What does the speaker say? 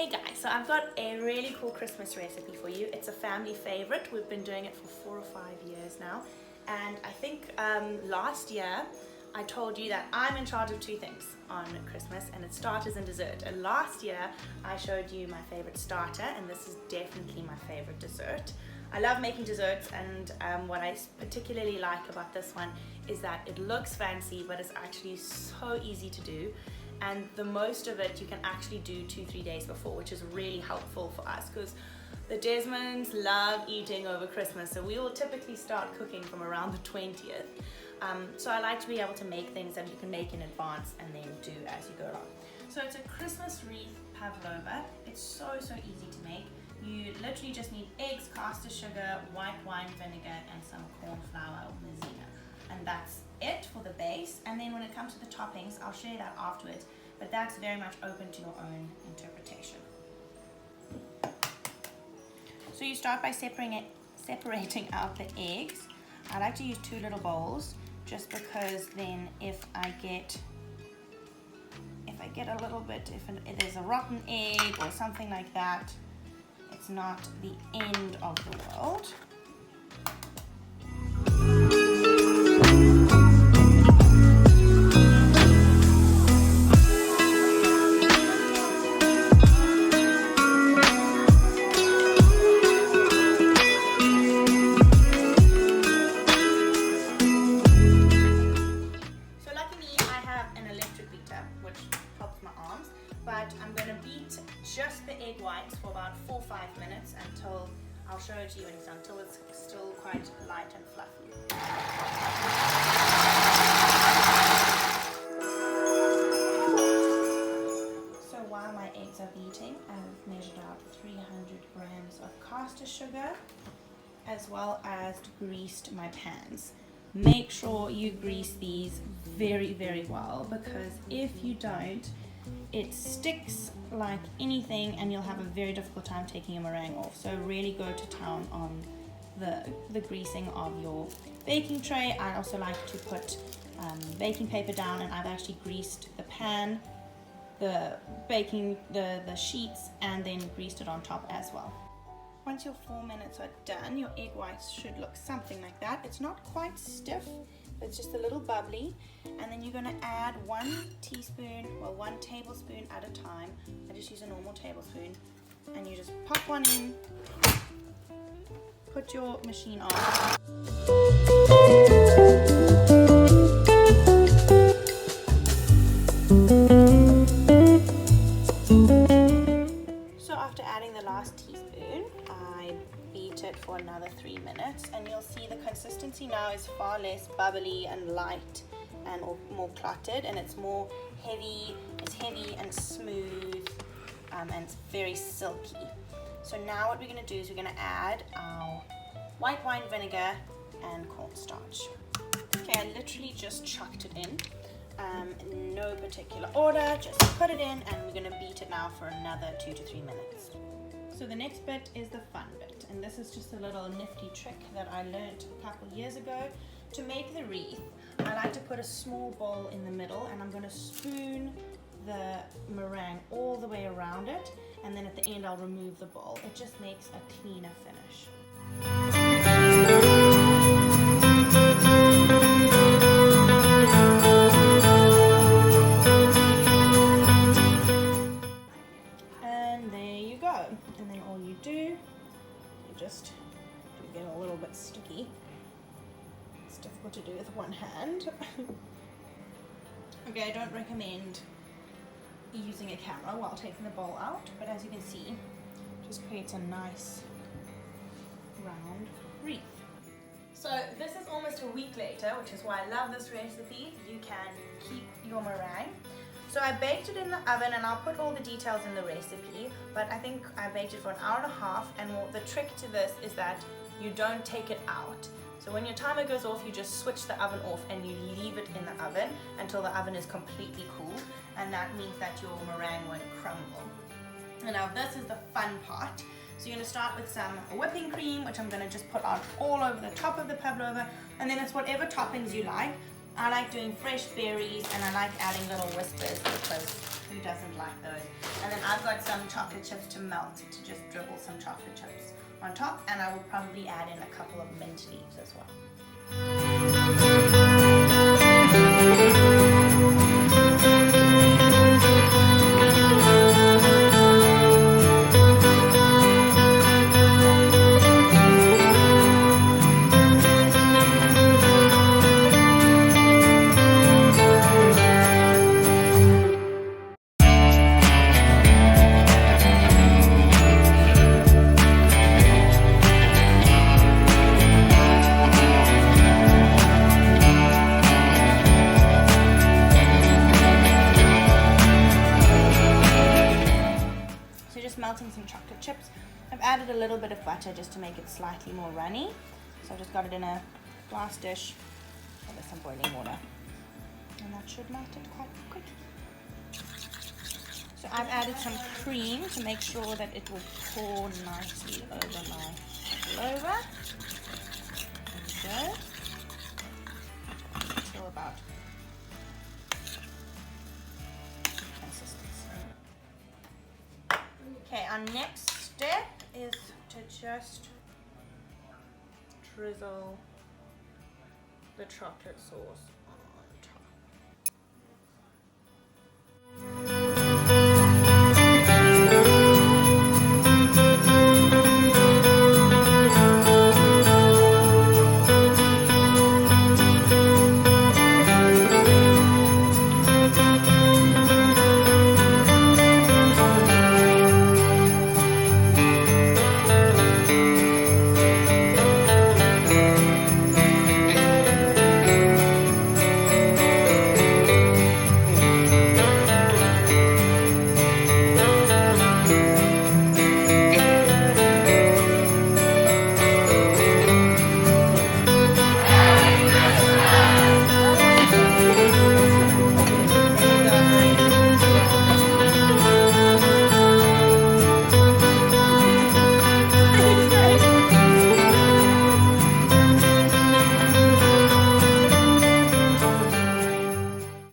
Hey guys, so I've got a really cool Christmas recipe for you. It's a family favorite. We've been doing it for 4 or 5 years now. And I think last year I told you that I'm in charge of 2 things on Christmas, and it's starters and dessert. And last year I showed you my favorite starter, and this is definitely my favorite dessert. I love making desserts, and what I particularly like about this one is that it looks fancy, but it's actually so easy to do. And the most of it you can actually do 2-3 days before, which is really helpful for us because the Desmonds love eating over Christmas, so we will typically start cooking from around the 20th. So I like to be able to make things that you can make in advance and then do as you go along. So it's a Christmas Wreath Pavlova. It's so easy to make. You literally just need eggs, caster sugar, white wine vinegar, and some cornflour or maizena. And that's it for the base. And then when it comes to the toppings, I'll share that afterwards, but that's very much open to your own interpretation. So you start by separating out the eggs. I like to use 2 little bowls just because then if I get a little bit, if there's a rotten egg or something like that, it's not the end of the world. But I'm going to beat just the egg whites for about 4 or 5 minutes until I'll show it to you when it's done, until it's still quite light and fluffy. So while my eggs are beating, I've measured out 300 grams of caster sugar as well as greased my pans. Make sure you grease these very well, because if you don't, it sticks like anything and you'll have a very difficult time taking your meringue off. So really go to town on the greasing of your baking tray. I also like to put baking paper down, and I've actually greased the pan, the sheets, and then greased it on top as well. Once your 4 minutes are done, your egg whites should look something like that. It's not quite stiff, it's just a little bubbly. And then you're going to add 1 tablespoon at a time. I just use a normal tablespoon, and you just pop one in, put your machine on. So after adding the last teaspoon, I beat it for another 3 minutes, and you'll see the consistency now is far less bubbly and light and more clotted, and it's more heavy. It's heavy and smooth, and it's very silky. So now what we're going to do is we're going to add our white wine vinegar and cornstarch. Okay, I literally just chucked it in. No particular order, just put it in, and we're going to beat it now for another 2 to 3 minutes. So the next bit is the fun bit, and this is just a little nifty trick that I learned a couple years ago. To make the wreath, I like to put a small bowl in the middle, and I'm going to spoon the meringue all the way around it, and then at the end I'll remove the bowl. It just makes a cleaner finish. And there you go. And then all you do, you just get a little bit sticky. It's difficult to do with one hand. Okay, I don't recommend using a camera while taking the bowl out, but as you can see, it just creates a nice round wreath. So this is almost a week later, which is why I love this recipe. You can keep your meringue. So I baked it in the oven, and I'll put all the details in the recipe, but I think I baked it for an hour and a half, and the trick to this is that you don't take it out. So when your timer goes off, you just switch the oven off and you leave it in the oven until the oven is completely cool, and that means that your meringue won't crumble. And now this is the fun part. So you're going to start with some whipping cream, which I'm going to just put out all over the top of the pavlova, and then it's whatever toppings you like. I like doing fresh berries, and I like adding little whispers because Who doesn't like those? And then I've got some chocolate chips to melt, to just dribble some chocolate chips on top, and I will probably add in a couple of mint leaves as well. Melting some chocolate chips. I've added a little bit of butter just to make it slightly more runny. So I've just got it in a glass dish with some boiling water. And that should melt it quite quick. So I've added some cream to make sure that it will pour nicely over my pavlova. There we go. Until about consistency. Okay, our next step is to just drizzle the chocolate sauce